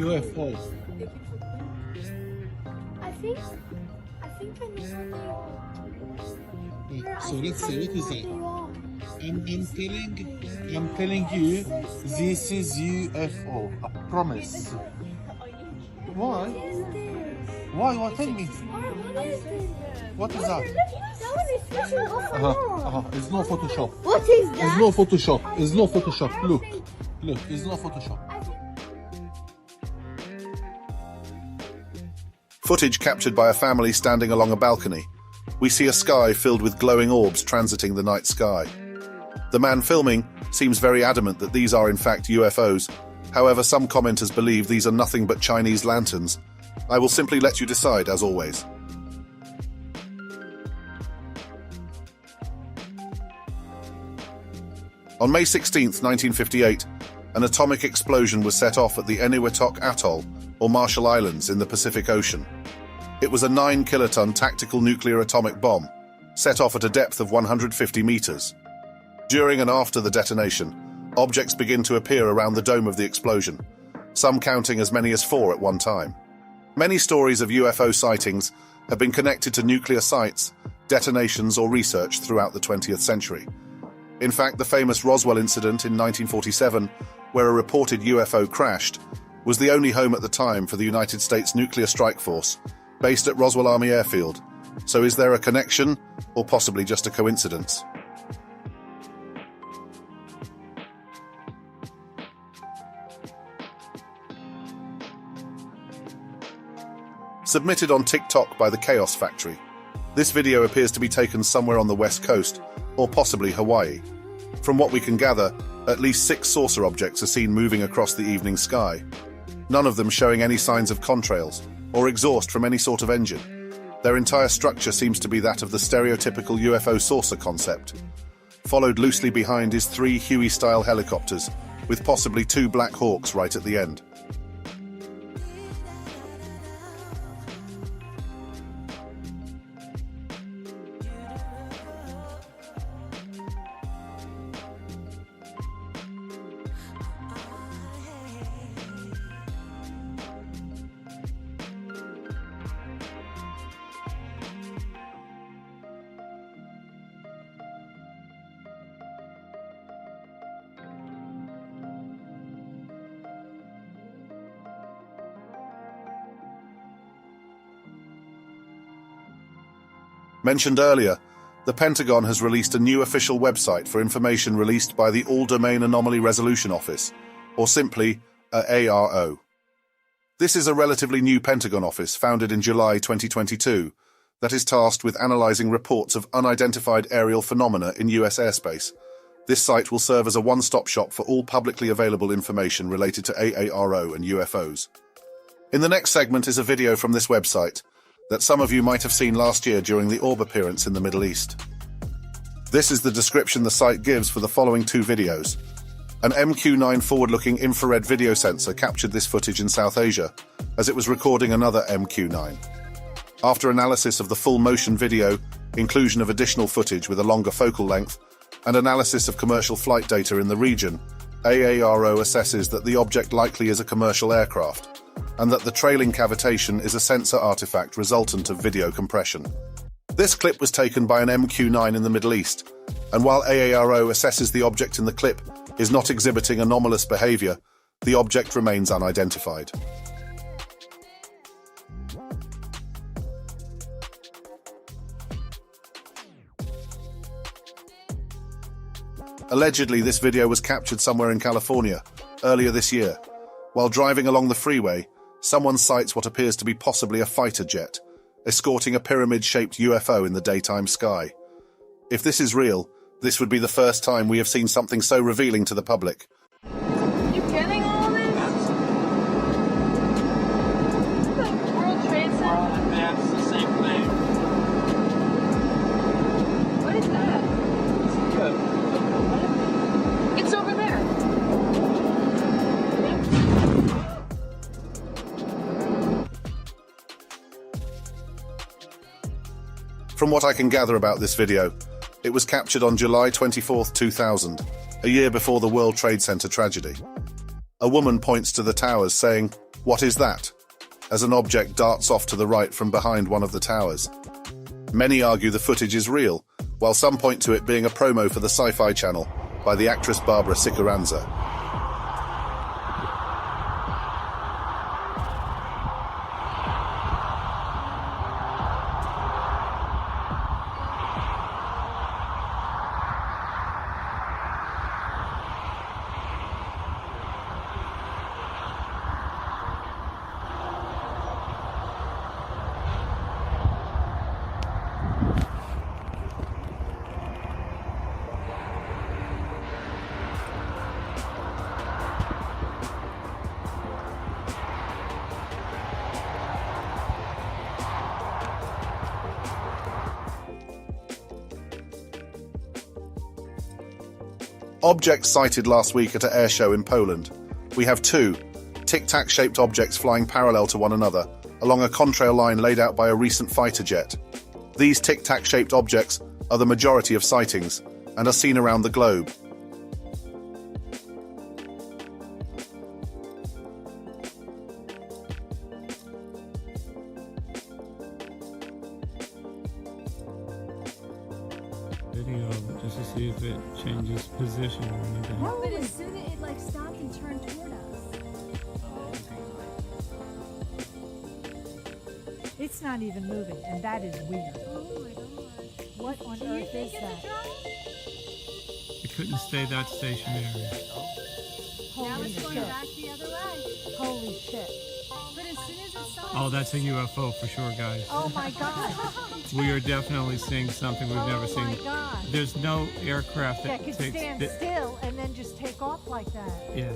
UFO. I think I know what they are. So let's see, what is that? I'm telling you, this is UFO. I promise. Why? Why? What? Tell me. What is that? It's no Photoshop. What is that? It's no Photoshop. It's no Photoshop. Look, it's no Photoshop. Footage captured by a family standing along a balcony. We see a sky filled with glowing orbs transiting the night sky. The man filming seems very adamant that these are in fact UFOs. However, some commenters believe these are nothing but Chinese lanterns. I will simply let you decide, as always. On May 16, 1958, an atomic explosion was set off at the Eniwetok Atoll, or Marshall Islands, in the Pacific Ocean. It was a 9-kiloton tactical nuclear atomic bomb, set off at a depth of 150 meters. During and after the detonation, objects begin to appear around the dome of the explosion, some counting as many as 4 at one time. Many stories of UFO sightings have been connected to nuclear sites, detonations, or research throughout the 20th century. In fact, the famous Roswell incident in 1947, where a reported UFO crashed, was the only home at the time for the United States Nuclear Strike Force, based at Roswell Army Airfield. So is there a connection, or possibly just a coincidence? Submitted on TikTok by the Chaos Factory. This video appears to be taken somewhere on the West Coast, or possibly Hawaii. From what we can gather, at least 6 saucer objects are seen moving across the evening sky, none of them showing any signs of contrails or exhaust from any sort of engine. Their entire structure seems to be that of the stereotypical UFO saucer concept. Followed loosely behind is 3 Huey-style helicopters, with possibly 2 Black Hawks right at the end. Mentioned earlier, the Pentagon has released a new official website for information released by the All-Domain Anomaly Resolution Office, or simply AARO. This is a relatively new Pentagon office founded in July 2022 that is tasked with analyzing reports of unidentified aerial phenomena in US airspace. This site will serve as a one-stop shop for all publicly available information related to AARO and UFOs. In the next segment is a video from this website that some of you might have seen last year during the orb appearance in the Middle East. This is the description the site gives for the following 2 videos. An MQ-9 forward-looking infrared video sensor captured this footage in South Asia, as it was recording another MQ-9. After analysis of the full motion video, inclusion of additional footage with a longer focal length, and analysis of commercial flight data in the region, AARO assesses that the object likely is a commercial aircraft, and that the trailing cavitation is a sensor artifact resultant of video compression. This clip was taken by an MQ-9 in the Middle East, and while AARO assesses the object in the clip is not exhibiting anomalous behavior, the object remains unidentified. Allegedly, this video was captured somewhere in California earlier this year. While driving along the freeway, someone sights what appears to be possibly a fighter jet, escorting a pyramid-shaped UFO in the daytime sky. If this is real, this would be the first time we have seen something so revealing to the public. Are you getting all this? The World Trade Center? Yeah, it's the same thing. What is that? It's over there. From what I can gather about this video, it was captured on July 24, 2000, a year before the World Trade Center tragedy. A woman points to the towers saying, What is that? As an object darts off to the right from behind one of the towers. Many argue the footage is real, while some point to it being a promo for the Sci-Fi Channel by the actress Barbara Sikaranza. Objects sighted last week at an air show in Poland. We have two tic-tac-shaped objects flying parallel to one another along a contrail line laid out by a recent fighter jet. These tic-tac-shaped objects are the majority of sightings and are seen around the globe. Video just to see if it changes position or anything. No, but as soon as it like stopped and turned toward us. It's not even moving, and that is weird. Oh my god. What on Do you earth think is it's a that? drone? It couldn't stay that stationary. Now Holy it's going shit. back the other way. Holy shit. But as soon as it stopped. Oh, that's a UFO for sure, guys. Oh my god. We are definitely seeing something we've never Oh my seen. god. There's no aircraft That that could takes stand that- still and then just take off like that. Yeah.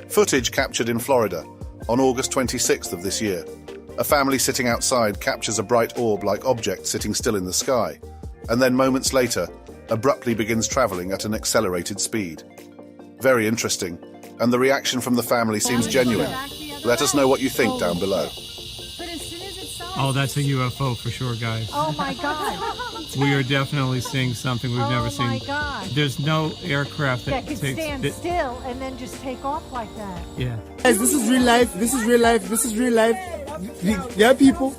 Footage captured in Florida on August 26th of this year. A family sitting outside captures a bright orb-like object sitting still in the sky, and then moments later, abruptly begins traveling at an accelerated speed. Very interesting, and the reaction from the family seems genuine. Let us know what you think down below. But as soon as it stopped. Oh, that's a UFO for sure, guys. Oh my god. We are definitely seeing something we've never Oh my seen. god. There's no aircraft That that could takes stand that- still and then just take off like that. Yeah. Guys, this is real life. This is real life. This is real life. There are people.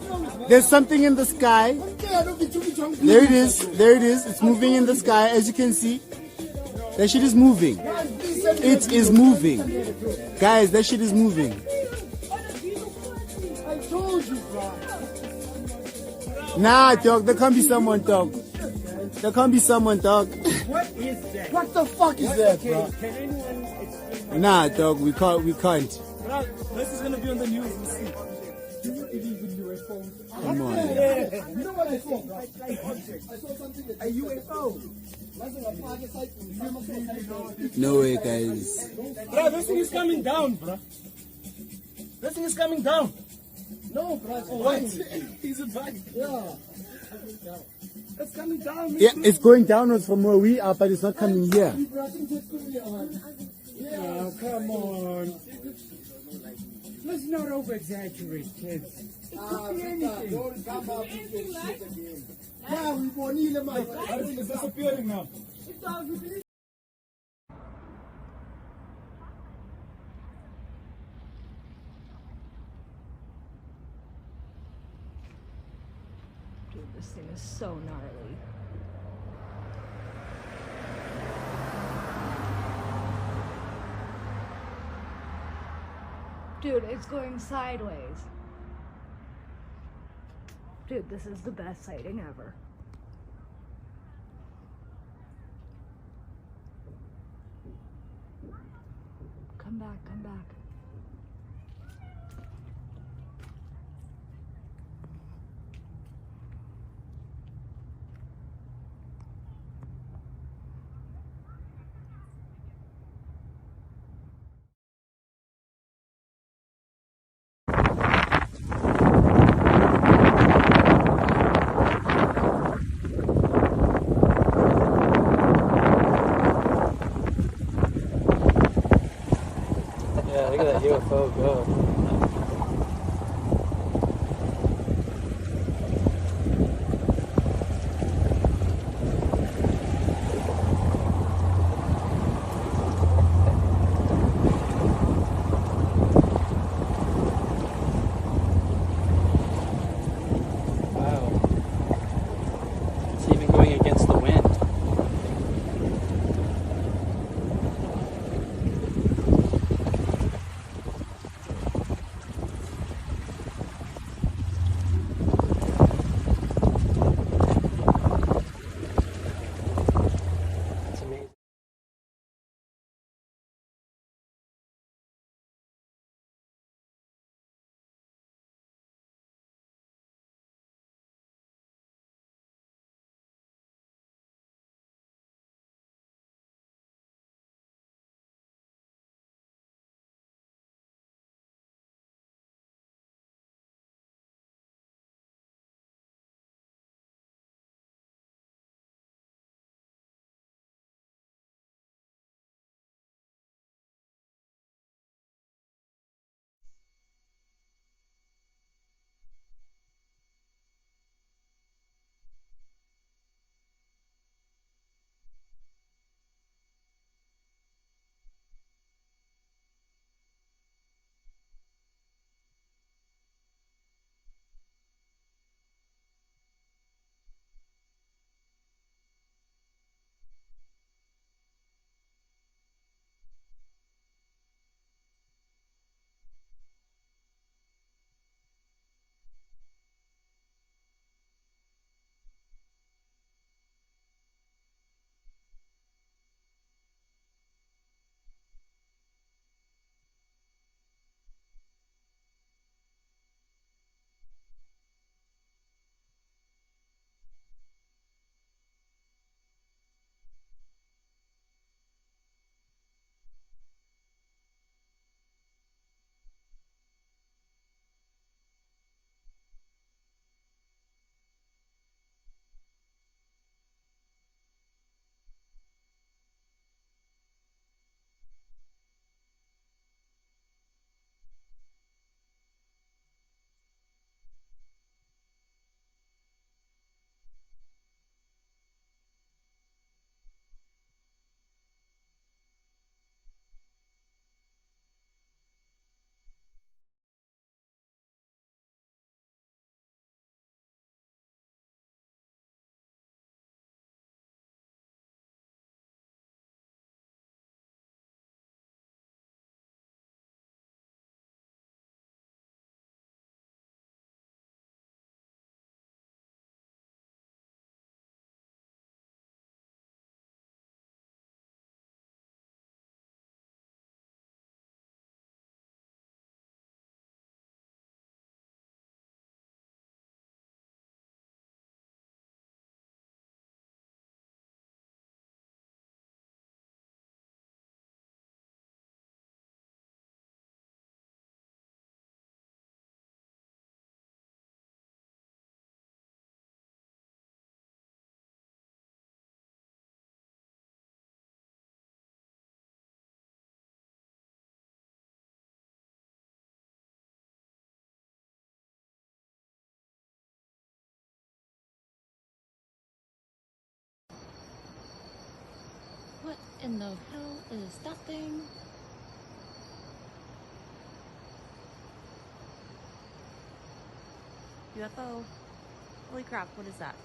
There's something in the sky. There it is. There it is. It's moving in the sky. As you can see, that shit is moving. It is moving. Guys, that shit is moving. Nah, dog. There can't be someone, dog. There can't be someone, dog. What the fuck is that, bro? Nah, dog. We can't. We can't. This is gonna be on the news. We'll see. Do you believe in UFOs? Come on. You know what I saw, bro? I saw something. A UFO. No way, guys. Bro, this thing is coming down, bro. This thing is coming down. No, bro. What? Is it back? Yeah. It's coming down. Yeah, it's going downwards from where we are, but it's not coming here. Oh, come on. Let's not over-exaggerate, kids. It could be anything. Don't come up with this shit again. Yeah, we won't need them. Everything is disappearing now. Dude, this thing is so gnarly. Dude, it's going sideways. Dude, this is the best sighting ever. Come back, come back. Yeah, look at that UFO go. in the hell is that thing? UFO. Holy crap, what is that?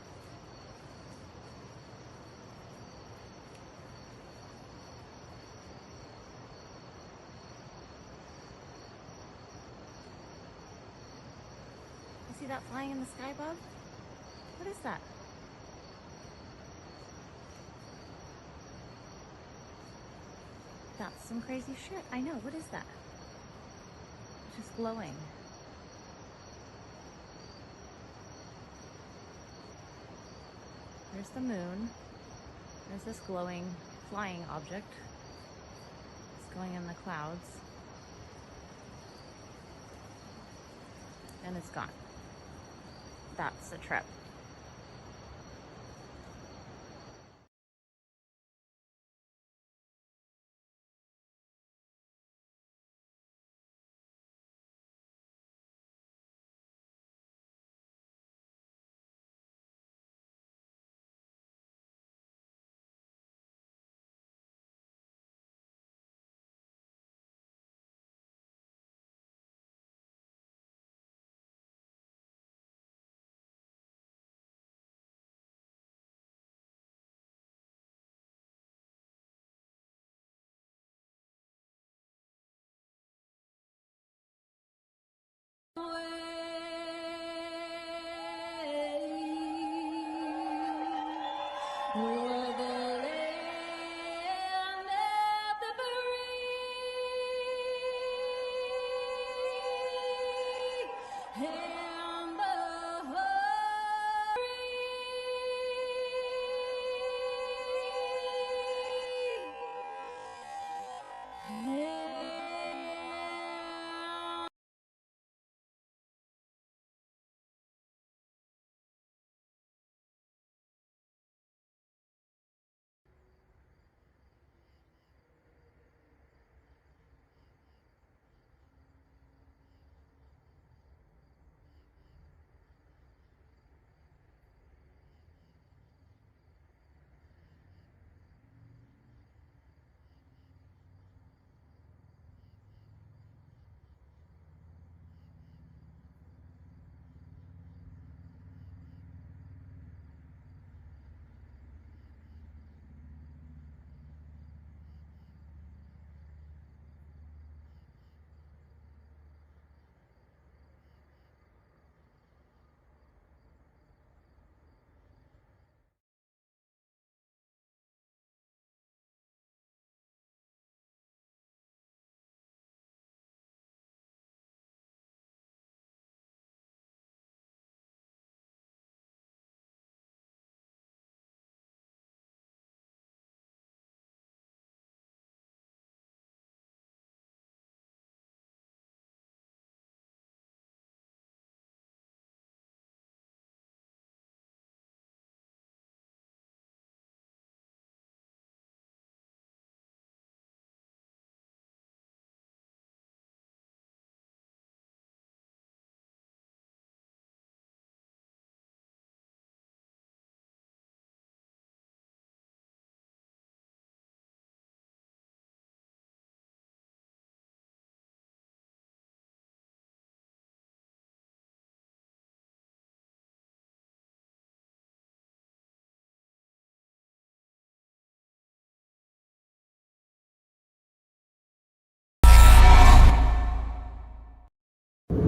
You see that flying in the sky above? What is that? That's some crazy shit. I know, what is that? It's just glowing. There's the moon. There's this glowing, flying object. It's going in the clouds. And it's gone. That's a trip.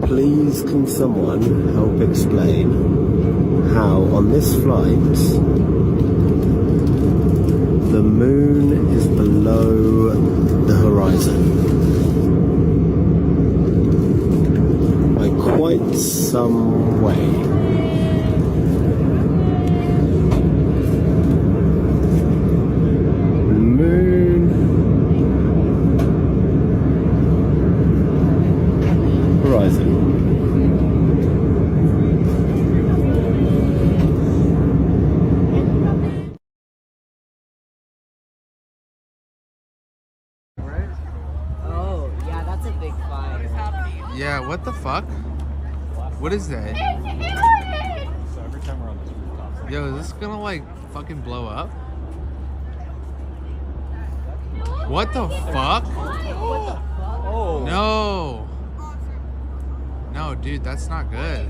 Please can someone help explain how on this flight the moon is below the horizon by quite some way? Oh, yeah, that's a big fire. Yeah, what the fuck? What is that? So every time we're on this rooftop, Yo, is this gonna like fucking blow up? What the fuck? Oh. No. No, dude, that's not good.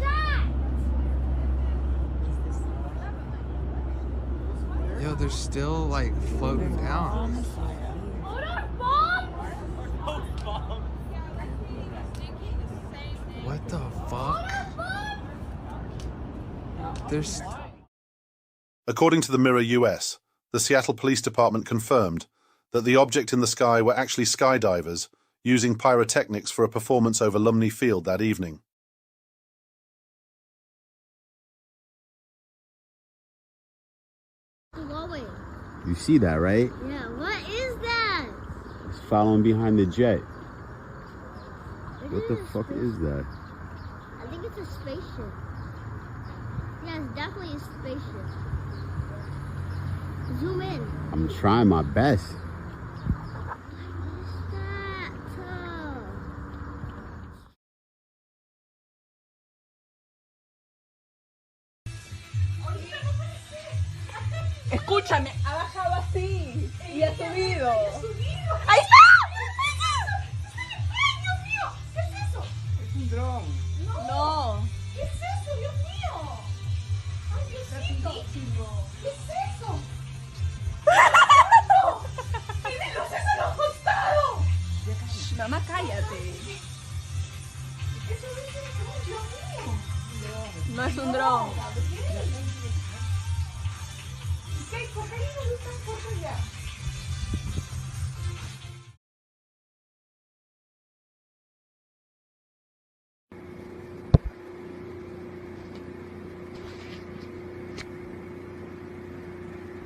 Yo, they're still like floating down. What the fuck? There's. According to the Mirror US, the Seattle Police Department confirmed that the object in the sky were actually skydivers using pyrotechnics for a performance over Lumley Field that evening. Glowing. You see that, right? Yeah, what is that? It's following behind the jet. What the fuck is that? I think it's a spaceship. Yeah, it's definitely a spaceship. Zoom in. I'm trying my best. Escúchame, ha bajado así y ha subido. ¡Ahí está! ¡Dios mío! ¿Qué es eso? Es un dron. No. ¿Qué es eso, Dios mío? Ay, Diosito. ¿Qué es eso? ¡Tiene luces a los costados! Shh, mamá, cállate. Eso es un dron, Dios mío. No es un dron. ¿Por qué hay una luz tan fuerte allá?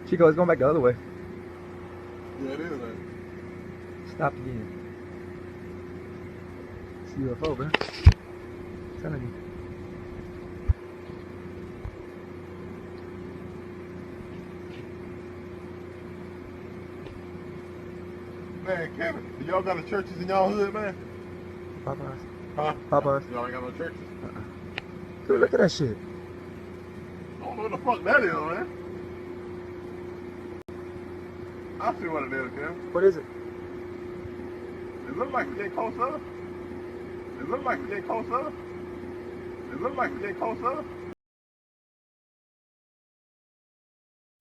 Chico, it's going back the other way. Yeah, it is. Man. Stop again. It's a UFO, bro. Telling you. Man, Kevin, do y'all got no churches in y'all hood, man? Popeyes. Huh? Popeyes. Y'all ain't got no churches? Dude, look at that shit. I don't know what the fuck that is, man. I see what it is, Kevin. What is it? It look like we get closer. It look like we get closer. It look like we get closer.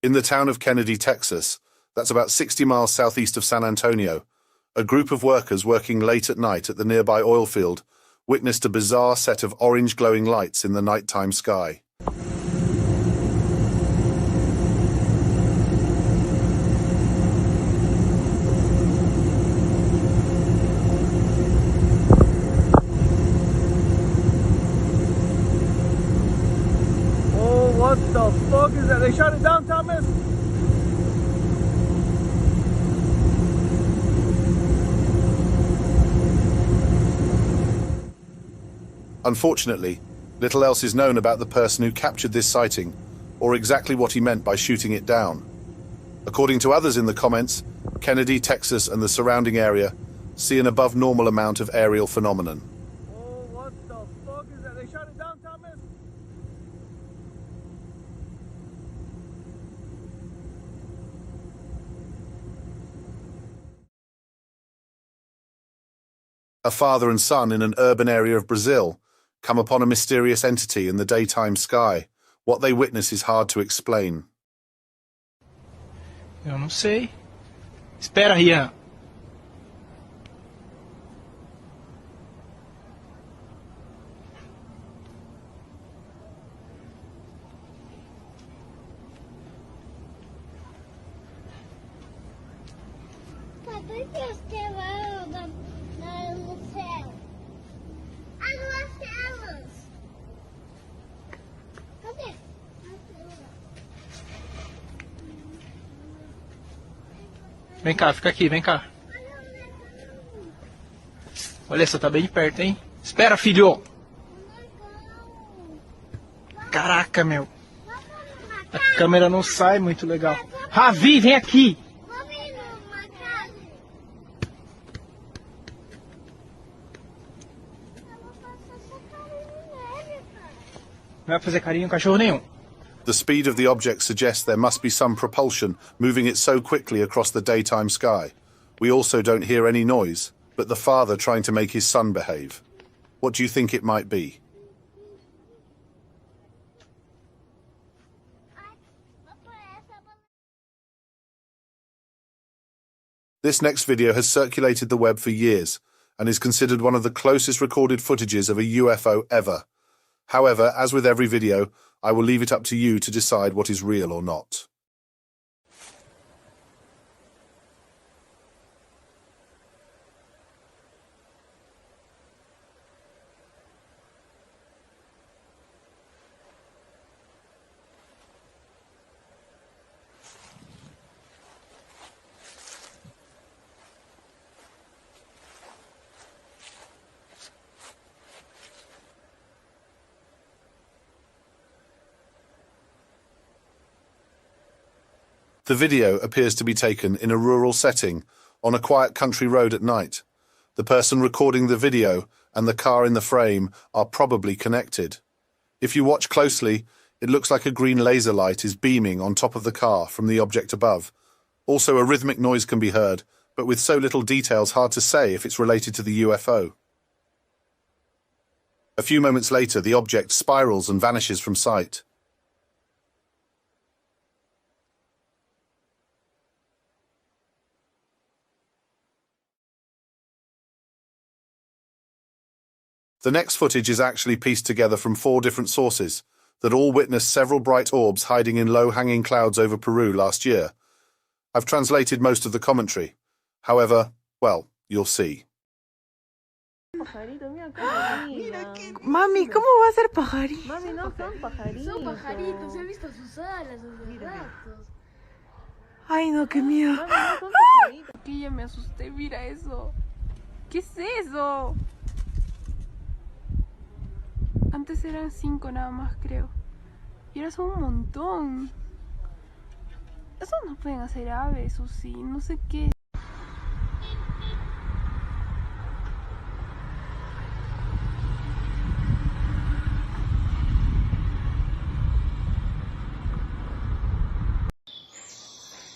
In the town of Kennedy, Texas, that's about 60 miles southeast of San Antonio, a group of workers working late at night at the nearby oil field witnessed a bizarre set of orange glowing lights in the nighttime sky. Oh, what the fuck is that? They shot it down, Thomas? Unfortunately, little else is known about the person who captured this sighting, or exactly what he meant by shooting it down. According to others in the comments, Kennedy, Texas and the surrounding area see an above normal amount of aerial phenomenon. Oh, what the fuck is that? They shot it down, Thomas? A father and son in an urban area of Brazil come upon a mysterious entity in the daytime sky. What they witness is hard to explain. Eu não sei. Espera, Rian. Papai, que estrela no céu? As duas estrelas. Cadê? Vem cá, fica aqui, vem cá. Olha, você tá bem de perto, hein? Espera, filho! Caraca, meu. A câmera não sai muito legal. Ravi, vem aqui! Não vai fazer carinho em cachorro nenhum. The speed of the object suggests there must be some propulsion moving it so quickly across the daytime sky. We also don't hear any noise, but the father trying to make his son behave. What do you think it might be? This next video has circulated the web for years and is considered one of the closest recorded footages of a UFO ever. However, as with every video, I will leave it up to you to decide what is real or not. The video appears to be taken in a rural setting on a quiet country road at night. The person recording the video and the car in the frame are probably connected. If you watch closely, it looks like a green laser light is beaming on top of the car from the object above. Also, a rhythmic noise can be heard, but with so little details, hard to say if it's related to the UFO. A few moments later, the object spirals and vanishes from sight. The next footage is actually pieced together from 4 different sources that all witnessed several bright orbs hiding in low-hanging clouds over Peru last year. I've translated most of the commentary. However, well, you'll see. Mami, ¿cómo va a ser pajarito? Mami, no son pajaritos. Son pajaritos, he visto sus alas hace ratos. Ay, no, qué miedo. Mami, no son pajaritos. Que ya me asusté, mira eso. ¿Qué es eso? Antes eran 5 nada más, creo. Y ahora son un montón. Esos no pueden hacer aves, o sí, no sé qué.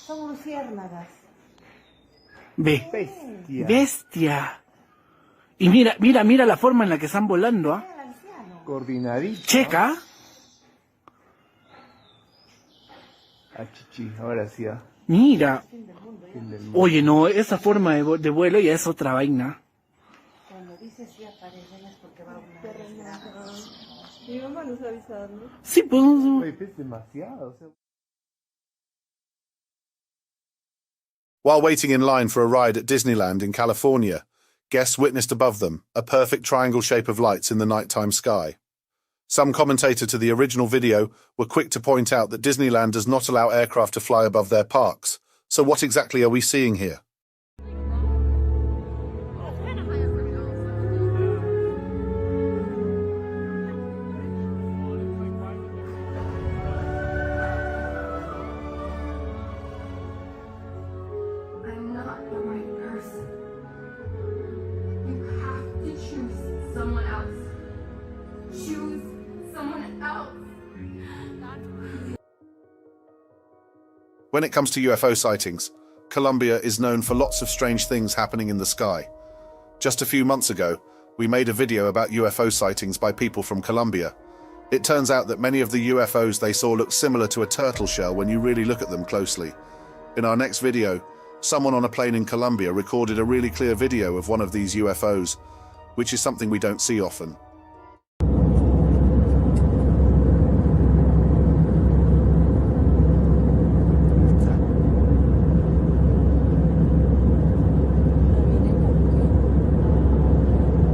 Son luciérnagas. Bestia. Y mira la forma en la que están volando, ¿ah? Coordinadito. Checa. Chichi, ahora sí. Mira. Oye, no, esa forma de vuelo ya es otra vaina. Cuando dices sí aparecen es porque va una Mi mamá nos ha avisado, ¿no? Sí, pues. Oye, es demasiado. While waiting in line for a ride at Disneyland in California, guests witnessed above them a perfect triangle shape of lights in the nighttime sky. Some commentator to the original video were quick to point out that Disneyland does not allow aircraft to fly above their parks. So what exactly are we seeing here? I'm not the right person. You have to choose someone else. Choose someone else. When it comes to UFO sightings, Colombia is known for lots of strange things happening in the sky. Just a few months ago, we made a video about UFO sightings by people from Colombia. It turns out that many of the UFOs they saw look similar to a turtle shell when you really look at them closely. In our next video, someone on a plane in Colombia recorded a really clear video of one of these UFOs, which is something we don't see often.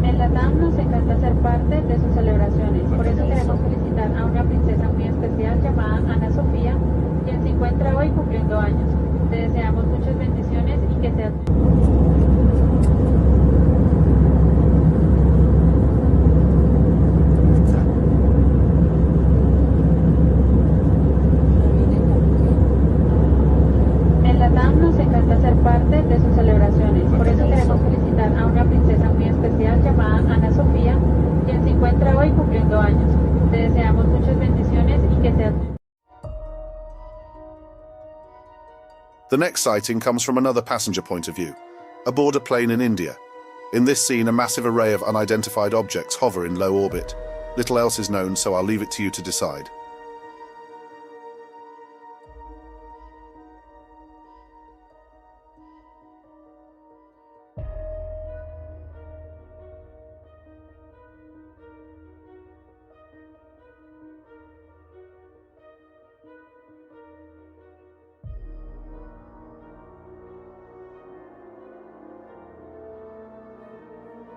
En la TAM nos encanta ser parte de sus celebraciones, por eso queremos felicitar a una princesa muy especial llamada Ana Sofía, quien se encuentra hoy cumpliendo años. Te deseamos muchas bendiciones y que seas... En la TAM nos encanta ser parte de sus celebraciones, por eso queremos felicitar a una princesa muy especial llamada Ana Sofía, quien se encuentra hoy cumpliendo años. Te deseamos muchas bendiciones y que seas... The next sighting comes from another passenger point of view. aboard a plane in India. In this scene, a massive array of unidentified objects hover in low orbit. Little else is known, so I'll leave it to you to decide.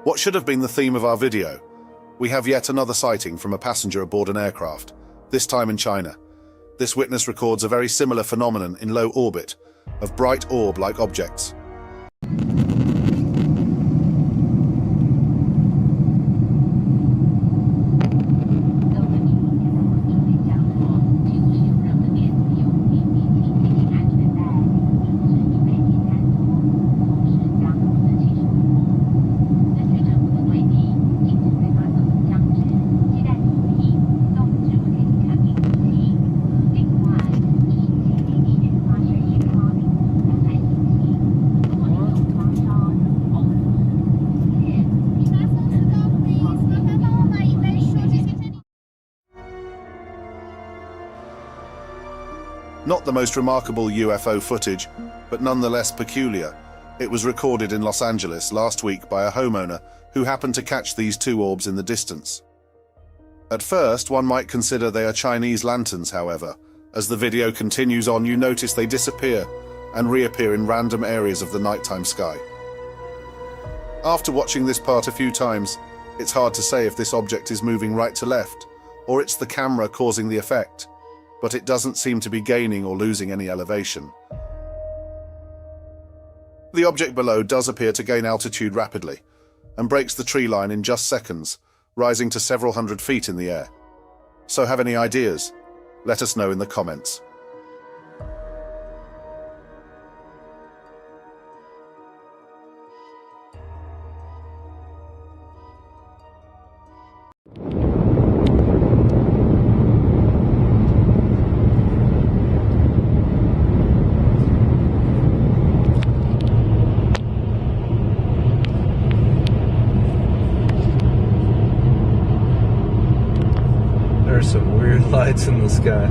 What should have been the theme of our video? We have yet another sighting from a passenger aboard an aircraft, this time in China. This witness records a very similar phenomenon in low orbit, of bright orb-like objects. Not the most remarkable UFO footage, but nonetheless peculiar. It was recorded in Los Angeles last week by a homeowner who happened to catch these two orbs in the distance. At first, one might consider they are Chinese lanterns, however. As the video continues on, you notice they disappear and reappear in random areas of the nighttime sky. After watching this part a few times, it's hard to say if this object is moving right to left, or it's the camera causing the effect. But it doesn't seem to be gaining or losing any elevation. The object below does appear to gain altitude rapidly and breaks the tree line in just seconds, rising to several hundred feet in the air. So have any ideas? Let us know in the comments. There's some weird lights in the sky.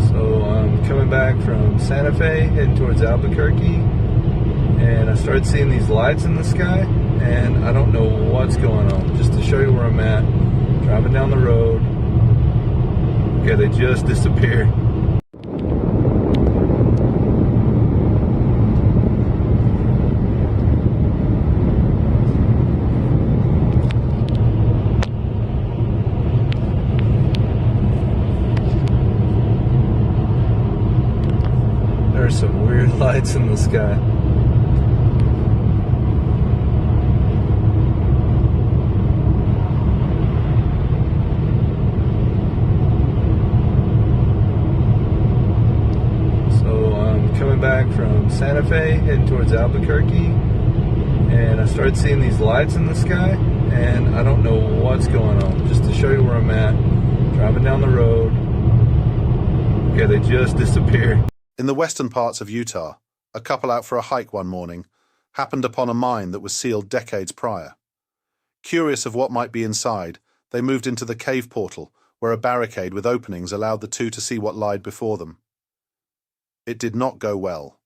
So I'm coming back from Santa Fe, heading towards Albuquerque, and I started seeing these lights in the sky, and I don't know what's going on. Just to show you where I'm at, driving down the road. Okay, they just disappeared. There's some weird lights in the sky. So I'm coming back from Santa Fe, heading towards Albuquerque, and I started seeing these lights in the sky, and I don't know what's going on. Just to show you where I'm at, driving down the road. Okay, they just disappeared. In the western parts of Utah, a couple out for a hike one morning happened upon a mine that was sealed decades prior. Curious of what might be inside, they moved into the cave portal, where a barricade with openings allowed the two to see what lied before them. It did not go well.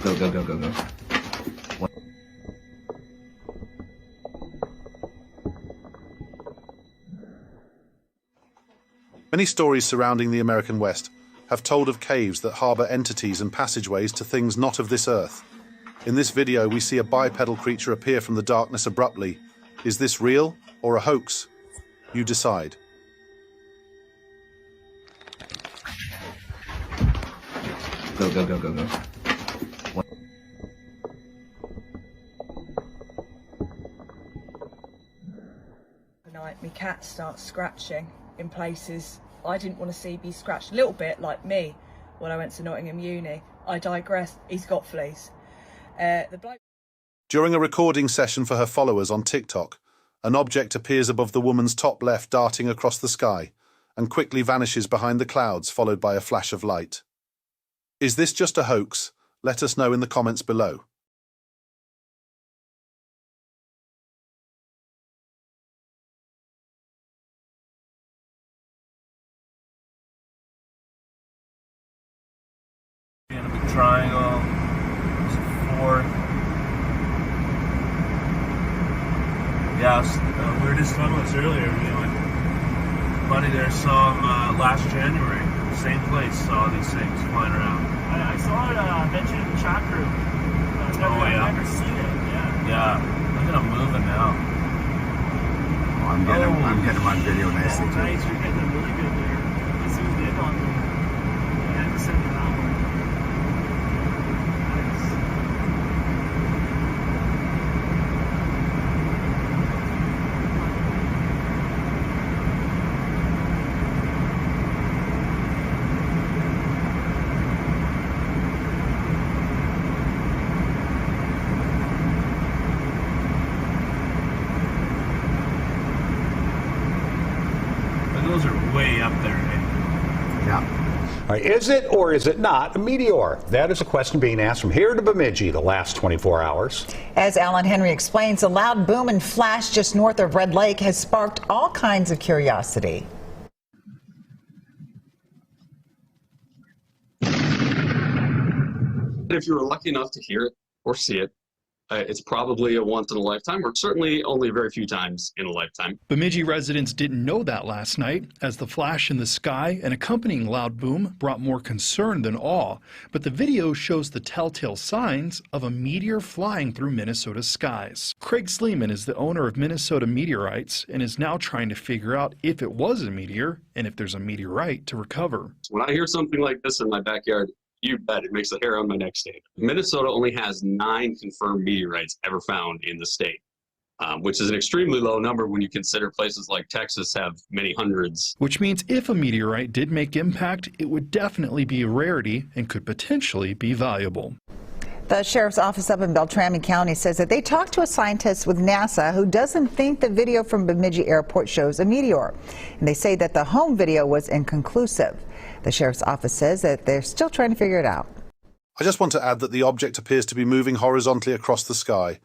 Go, go, go, go, go. Many stories surrounding the American West have told of caves that harbour entities and passageways to things not of this earth. In this video, we see a bipedal creature appear from the darkness abruptly. Is this real or a hoax? You decide. Go, go, go, go, go. night, my cat starts scratching in places I didn't want to see be scratched. A little bit like me when I went to Nottingham Uni. I digress. He's got fleas. During a recording session for her followers on TikTok, an object appears above the woman's top left, darting across the sky, and quickly vanishes behind the clouds, followed by a flash of light. Is this just a hoax? Let us know in the comments below. In a big triangle. There's a fourth. Yeah, we were just talking about this earlier. Buddy there saw him last January. Same place, saw these things flying around. I saw it mentioned in the chat group. I've never seen it. Yeah. Look at him moving now. I'm getting him on video nicely too. Nice, you're getting them really good there. I zoomed in on them. I had to send them out. Those are way up there, Yeah. All right, is it or is it not a meteor? That is a question being asked from here to Bemidji the last 24 hours. As Alan Henry explains, a loud boom and flash just north of Red Lake has sparked all kinds of curiosity. If you were lucky enough to hear it or see it, it's probably a once in a lifetime, or certainly only very few times in a lifetime. Bemidji residents didn't know that last night, as the flash in the sky and accompanying loud boom brought more concern than awe. But the video shows the telltale signs of a meteor flying through Minnesota's skies. Craig Sleeman is the owner of Minnesota Meteorites and is now trying to figure out if it was a meteor and if there's a meteorite to recover. When I hear something like this in my backyard, you bet it makes the hair on my neck stand. Minnesota only has 9 confirmed meteorites ever found in the state, which is an extremely low number when you consider places like Texas have many hundreds. Which means if a meteorite did make impact, it would definitely be a rarity and could potentially be valuable. The sheriff's office up in Beltrami County says that they talked to a scientist with NASA who doesn't think the video from Bemidji Airport shows a meteor. And they say that the home video was inconclusive. The sheriff's office says that they're still trying to figure it out. I just want to add that the object appears to be moving horizontally across the sky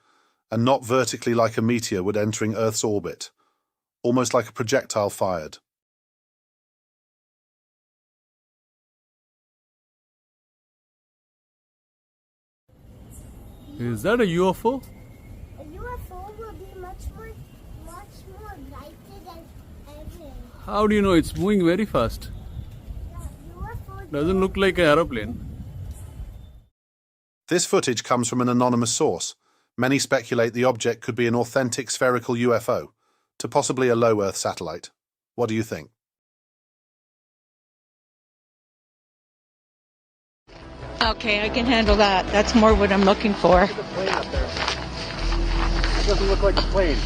and not vertically like a meteor would entering Earth's orbit, almost like a projectile fired. Is that a UFO? A UFO will be much more lighter than ever. How do you know it's moving very fast? Doesn't look like an aeroplane. This footage comes from an anonymous source. Many speculate the object could be an authentic spherical UFO, to possibly a low Earth satellite. What do you think? Okay, I can handle that. That's more what I'm looking for. Look at the plane up there. It doesn't look like a plane.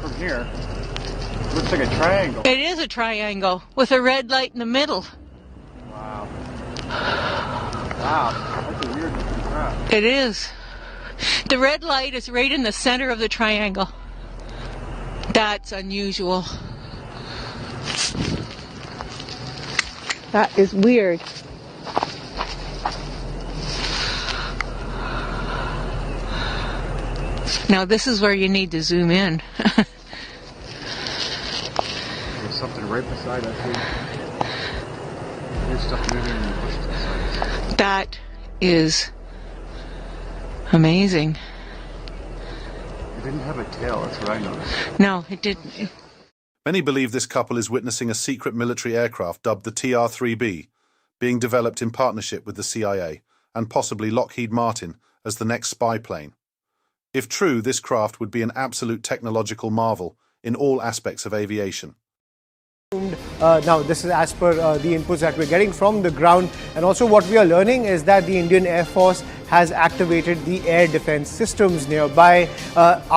From here, it looks like a triangle. It is a triangle with a red light in the middle. Wow. Wow, that's a weird looking crap. It is. The red light is right in the center of the triangle. That's unusual. That is weird. Now this is where you need to zoom in. There's something right beside us here. There's stuff moving in the bushes beside us. That is amazing. It didn't have a tail, that's what I noticed. No, it didn't. Many believe this couple is witnessing a secret military aircraft dubbed the TR-3B, being developed in partnership with the CIA and possibly Lockheed Martin as the next spy plane. If true, this craft would be an absolute technological marvel in all aspects of aviation. Now, this is as per the inputs that we're getting from the ground, and also what we are learning is that the Indian Air Force has activated the air defense systems nearby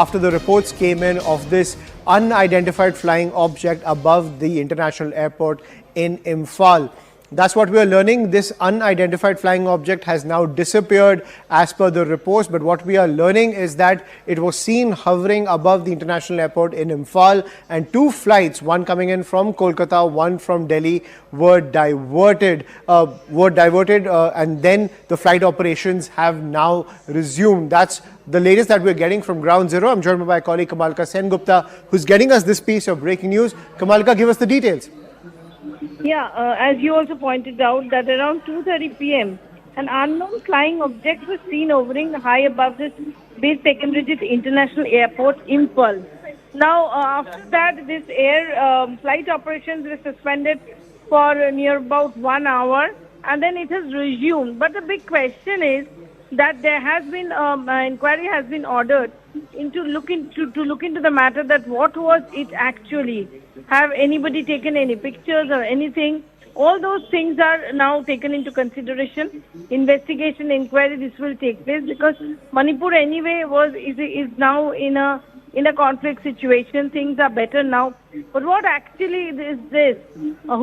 after the reports came in of this unidentified flying object above the international airport in Imphal. That's what we are learning. This unidentified flying object has now disappeared as per the reports, but what we are learning is that it was seen hovering above the international airport in Imphal, and 2 flights, one coming in from Kolkata, one from Delhi, were diverted, and then the flight operations have now resumed. That's the latest that we're getting from Ground Zero. I'm joined by my colleague Kamalka Sengupta, who's getting us this piece of breaking news. Kamalka, give us the details. Yeah, as you also pointed out, that around 2:30 p.m., an unknown flying object was seen hovering high above this base Secunderajit International Airport, Imphal. Now, after that, this air flight operations were suspended for near about 1 hour, and then it has resumed. But the big question is that there has been inquiry has been ordered to look into the matter, that what was it actually. Have anybody taken any pictures or anything? All those things are now taken into consideration. Investigation, inquiry, this will take place, because Manipur anyway is now in a conflict situation. Things are better now. But what actually is this?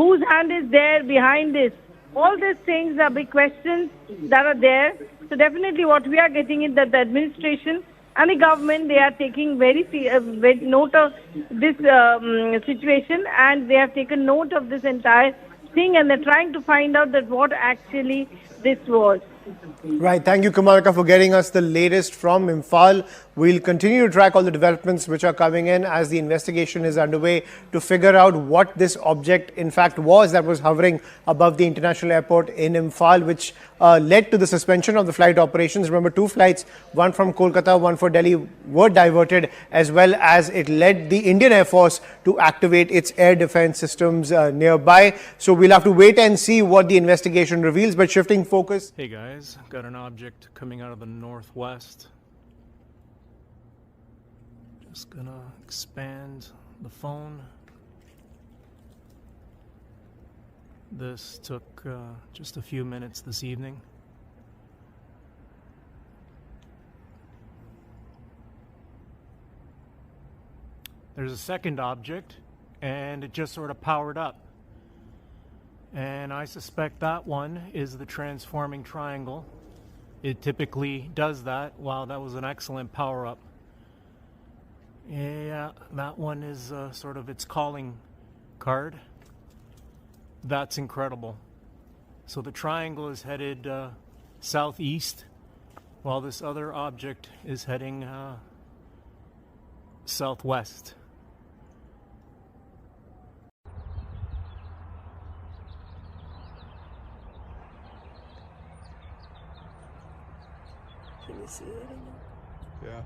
Whose hand is there behind this? All these things are big questions that are there. So definitely what we are getting is that the administration and the government, they are taking very note of this situation, and they have taken note of this entire thing, and they're trying to find out that what actually this was. Right. Thank you, Kamalka, for getting us the latest from Imphal. We'll continue to track all the developments which are coming in as the investigation is underway to figure out what this object in fact was that was hovering above the international airport in Imphal, which led to the suspension of the flight operations. Remember, 2 flights, one from Kolkata, one for Delhi, were diverted, as well as it led the Indian Air Force to activate its air defense systems nearby. So we'll have to wait and see what the investigation reveals. But shifting focus. Hey guys, got an object coming out of the northwest. Just gonna expand the phone. This took just a few minutes this evening. There's a second object, and it just sort of powered up. And I suspect that one is the transforming triangle. It typically does that. Wow, that was an excellent power up. Yeah, that one is sort of its calling card. That's incredible. So the triangle is headed southeast, while this other object is heading southwest. Can you see that? Yeah.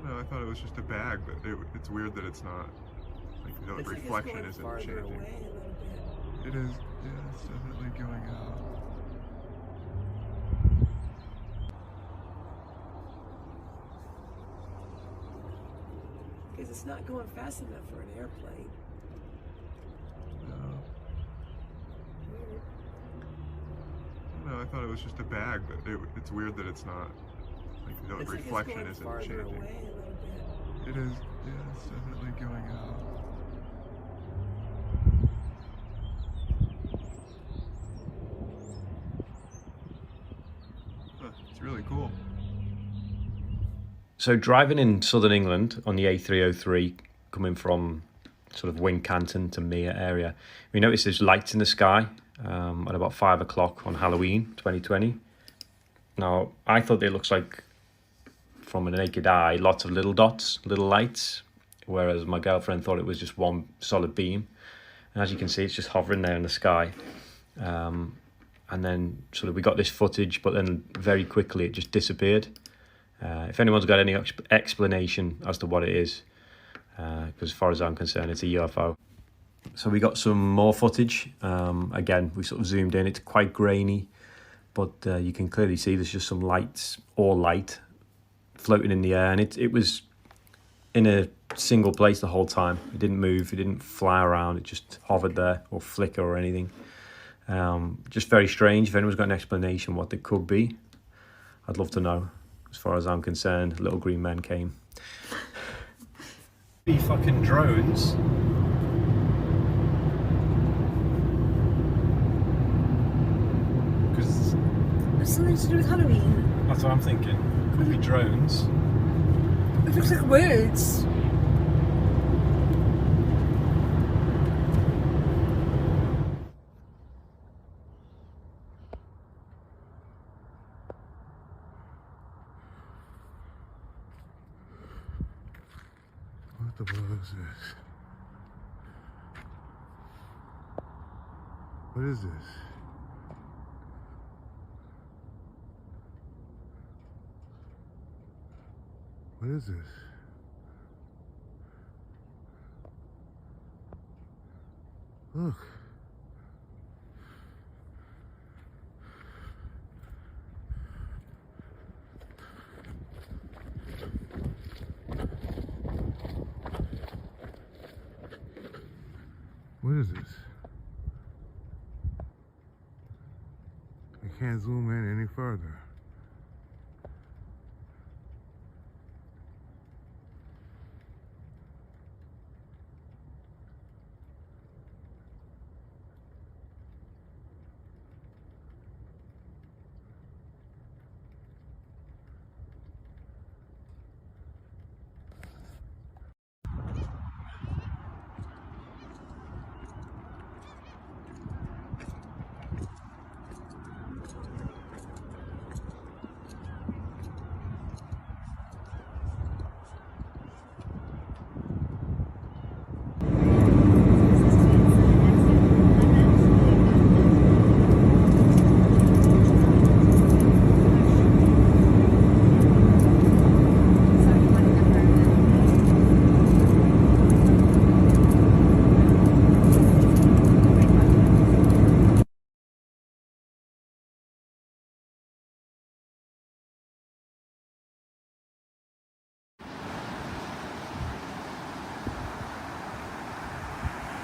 No, I thought it was just a bag, but it's weird that it's not. Like, the reflection isn't changing. It is, yeah, it's definitely going out. Because it's not going fast enough for an airplane. No, I thought it was just a bag, but it's weird that it's not. Like, the reflection isn't changing. It is, yeah, it's definitely going out. It's really cool. So driving in southern England on the A303, coming from sort of Wincanton to Mere area, we noticed there's lights in the sky at about 5 o'clock on Halloween 2020. Now, I thought it looks like, from a naked eye, lots of little dots, little lights, whereas my girlfriend thought it was just one solid beam. And as you can see, it's just hovering there in the sky. And then sort of we got this footage, but then very quickly it just disappeared. If anyone's got any explanation as to what it is, because as far as I'm concerned, it's a UFO. So we got some more footage. Again, we sort of zoomed in. It's quite grainy, but you can clearly see there's just some lights or light floating in the air, and it was in a single place the whole time. It didn't move, it didn't fly around, it just hovered there or flicker or anything. Just very strange. If anyone's got an explanation what it could be, I'd love to know. As far as I'm concerned, little green men came. The fucking drones. Because It's something to do with Halloween. that's what I'm thinking. Could be drones. It looks like words. What the fuck is this? What is this? What is this? Look. What is this? I can't zoom in any further.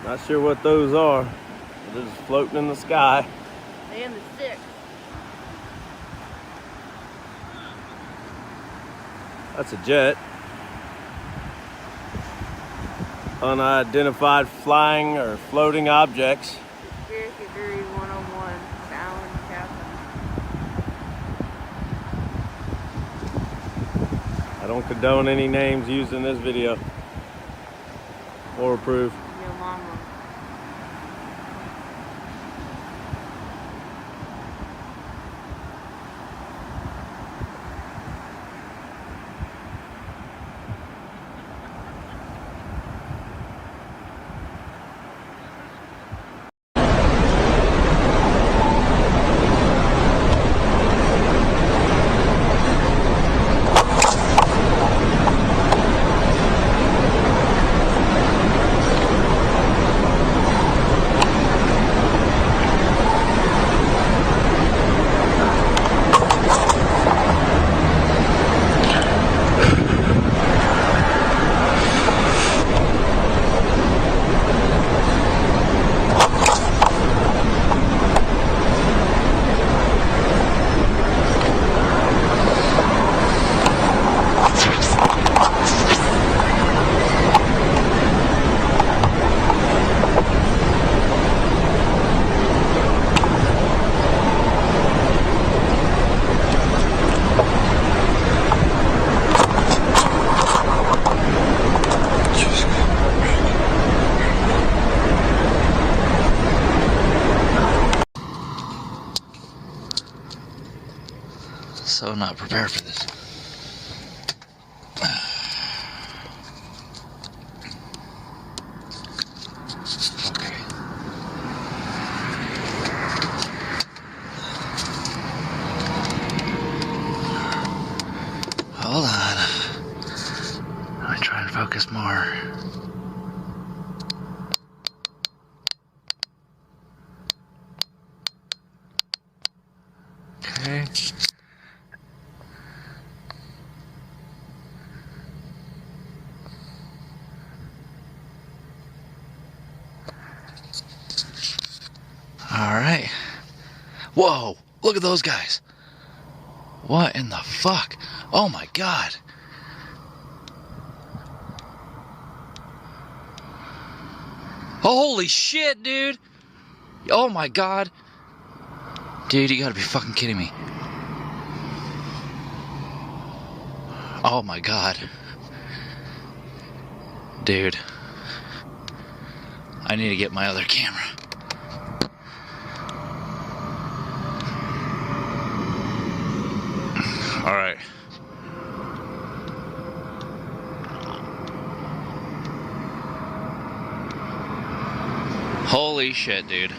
Not sure what those are. They're just floating in the sky. And the stick. That's a jet. Unidentified flying or floating objects. Conspiracy Theory 101. Alan Kaplan. I don't condone any names used in this video or approve. Your mama. So not prepared for this. Okay. Hold on. Let me try and focus more. Alright. Whoa! Look at those guys! What in the fuck? Oh my god! Holy shit, dude! Oh my god! Dude, you gotta be fucking kidding me. Oh my god. Dude. I need to get my other camera. Alright. Holy shit, dude.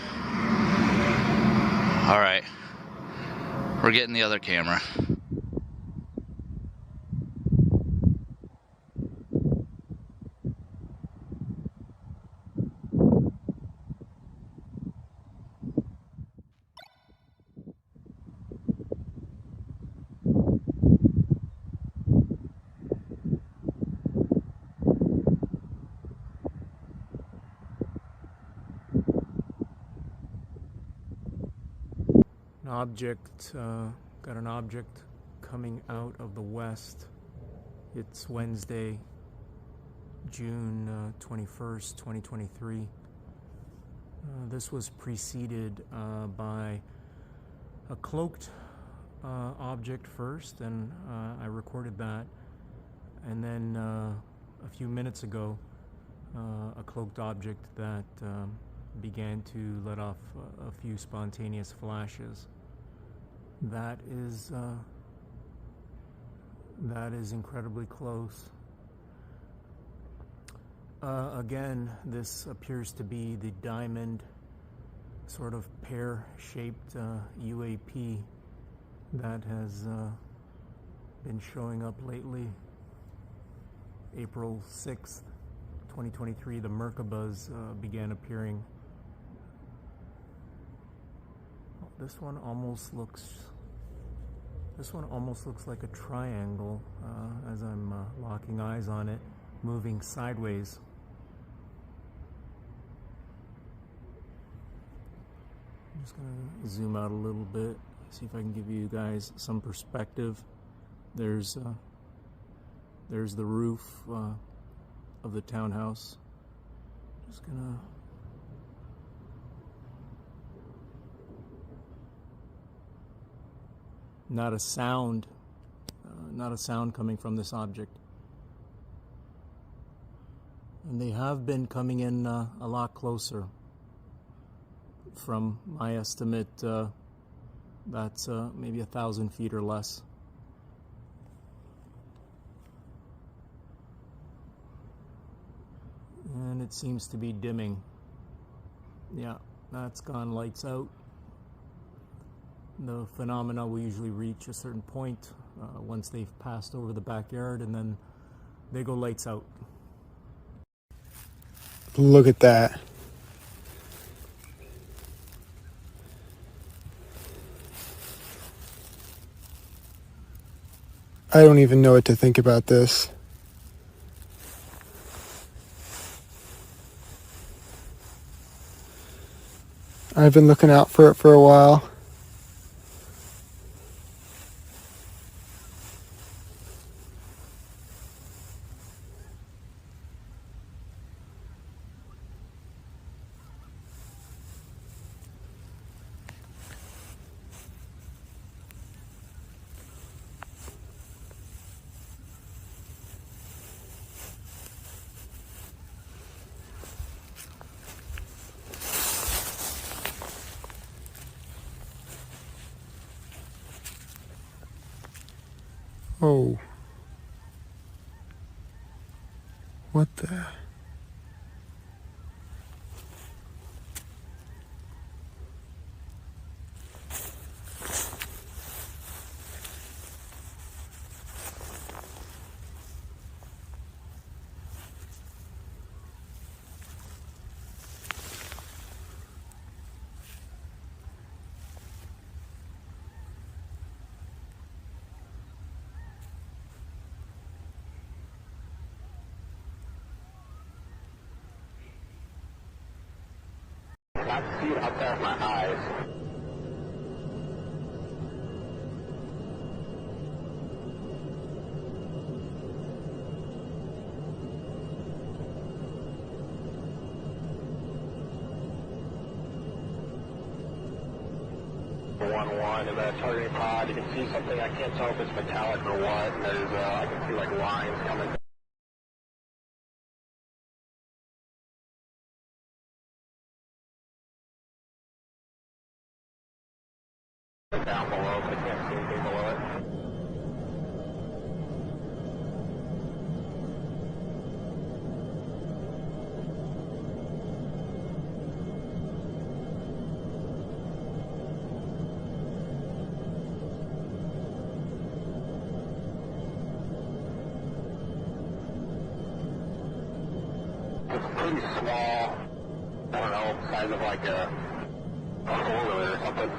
Alright. We're getting the other camera. Got an object coming out of the west. It's Wednesday, June 21st, 2023. This was preceded by a cloaked object first, and I recorded that. And then a few minutes ago, a cloaked object that began to let off a few spontaneous flashes. That is incredibly close. Again, this appears to be the diamond sort of pear-shaped UAP that has been showing up lately. April 6th, 2023, the Merkabahs began appearing. This one almost looks like a triangle as I'm locking eyes on it, moving sideways. I'm just gonna zoom out a little bit, see if I can give you guys some perspective. There's the roof of the townhouse. Just gonna not a sound coming from this object. And they have been coming in a lot closer. From my estimate, that's maybe 1,000 feet or less. And it seems to be dimming. Yeah, that's gone lights out. The phenomena will usually reach a certain point once they've passed over the backyard, and then they go lights out. Look at that. I don't even know what to think about this. I've been looking out for it for a while. Oh. What the? cannot see it outside of my eyes. In the targeting pod, you can see something. I can't tell if it's metallic or what. And there's, I can see like lines coming. Down below, but I can't see anything below it. Pretty small, I don't know, size of like a four-wheeler or something.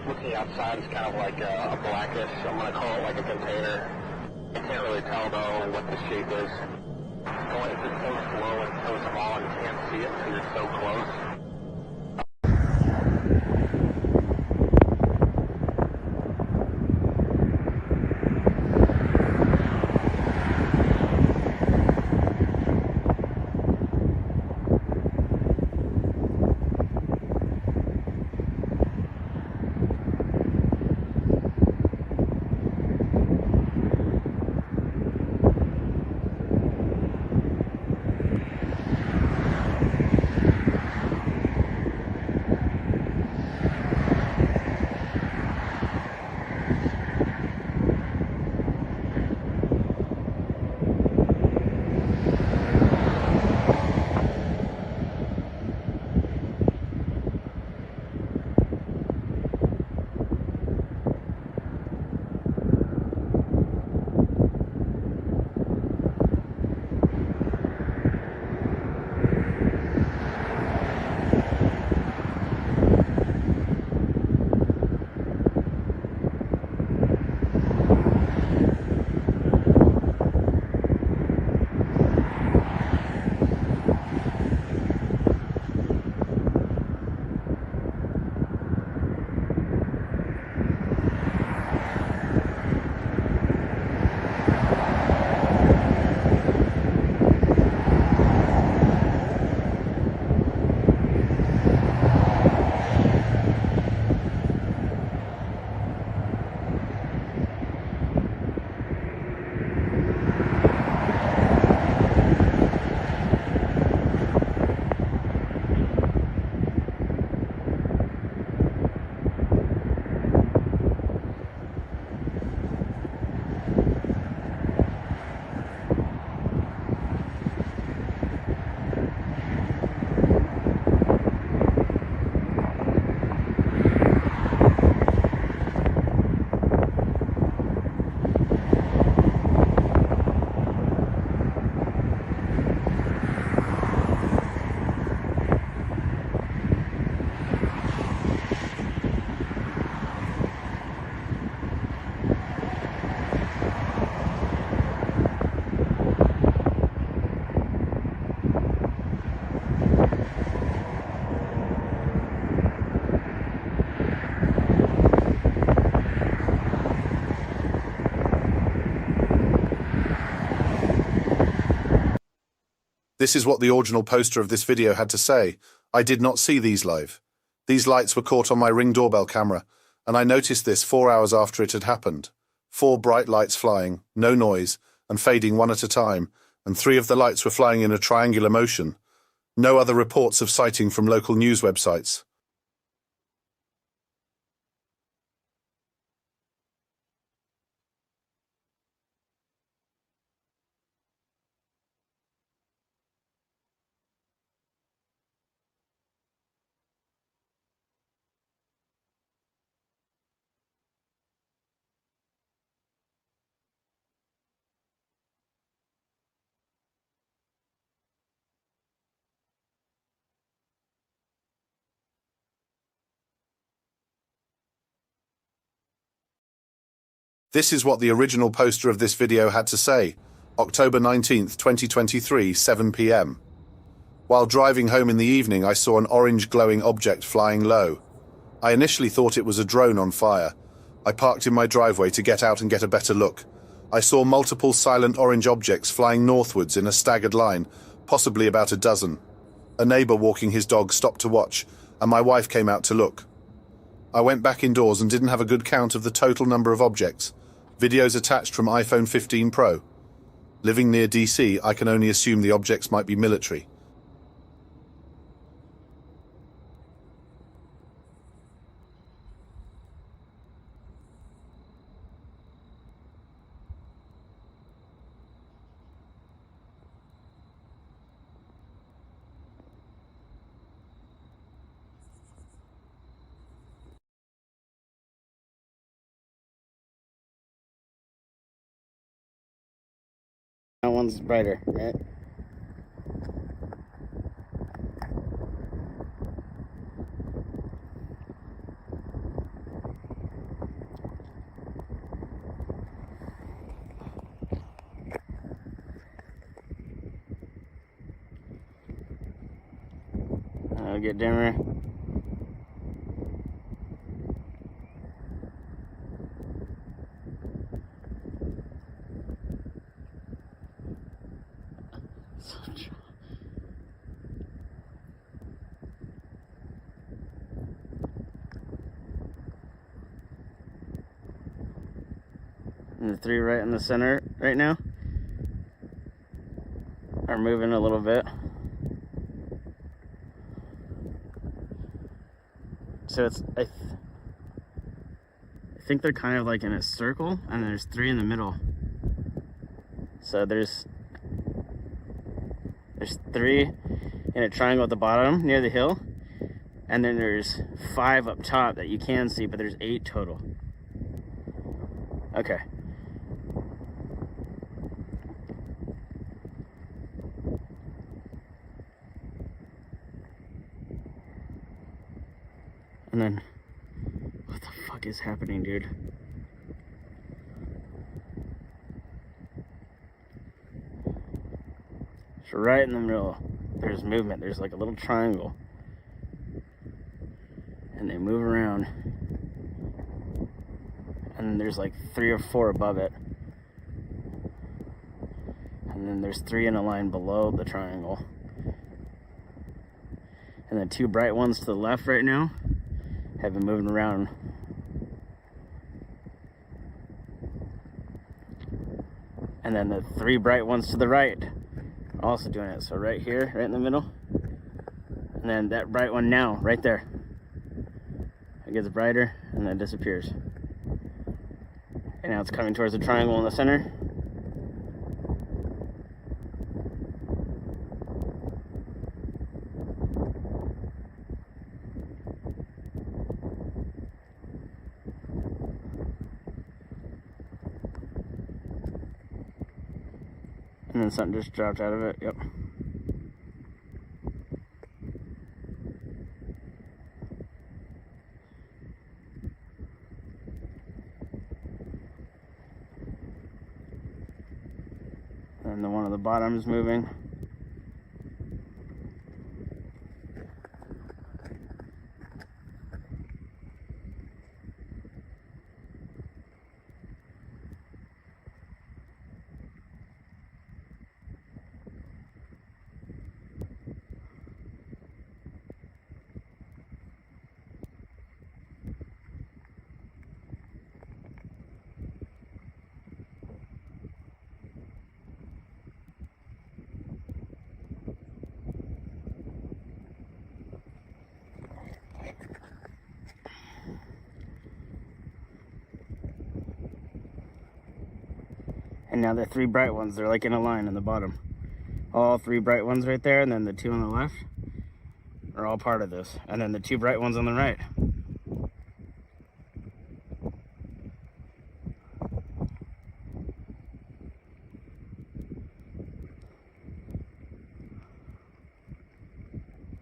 Looking outside is kind of like a blackish, I'm going to call it like a container. I can't really tell though what the shape is. It's just so slow and so small and you can't see it until you're so close. This is what the original poster of this video had to say. I did not see these live. These lights were caught on my Ring doorbell camera, and I noticed this 4 hours after it had happened. 4 bright lights flying, no noise, and fading one at a time, and 3 of the lights were flying in a triangular motion. No other reports of sighting from local news websites. This is what the original poster of this video had to say. October 19th, 2023, 7 p.m. While driving home in the evening, I saw an orange glowing object flying low. I initially thought it was a drone on fire. I parked in my driveway to get out and get a better look. I saw multiple silent orange objects flying northwards in a staggered line, possibly about a dozen. A neighbor walking his dog stopped to watch, and my wife came out to look. I went back indoors and didn't have a good count of the total number of objects. Videos attached from iPhone 15 Pro. Living near DC, I can only assume the objects might be military. That one's brighter, right? I'll get dimmer. And the three right in the center right now are moving a little bit. So it's, I think they're kind of like in a circle, and there's three in the middle. So there's three in a triangle at the bottom near the hill, and then there's 5 up top that you can see, but there's 8 total. Okay. And then, what the fuck is happening, dude? So right in the middle, there's movement. There's like a little triangle. And they move around. And there's like 3 or 4 above it. And then there's 3 in a line below the triangle. And then 2 bright ones to the left right now have been moving around. And then the 3 bright ones to the right are also doing it. So right here, right in the middle. And then that bright one now, right there. It gets brighter and then disappears. And now it's coming towards the triangle in the center. And then something just dropped out of it, yep. And the one at the bottom is moving. And now the 3 bright ones, they're like in a line in the bottom. All 3 bright ones right there, and then the 2 on the left are all part of this. And then the 2 bright ones on the right.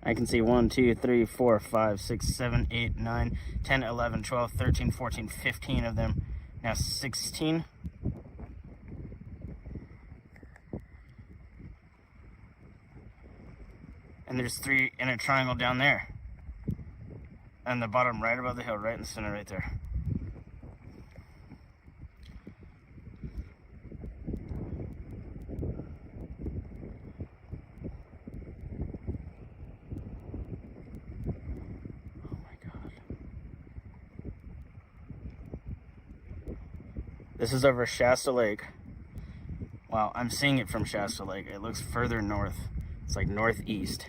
I can see 1, 2, 3, 4, 5, 6, 7, 8, 9, 10, 11, 12, 13, 14, 15 of them Now 16. And there's 3 in a triangle down there. And the bottom right above the hill, right in the center right there. Oh my God. This is over Shasta Lake. Wow, I'm seeing it from Shasta Lake. It looks further north. It's like northeast.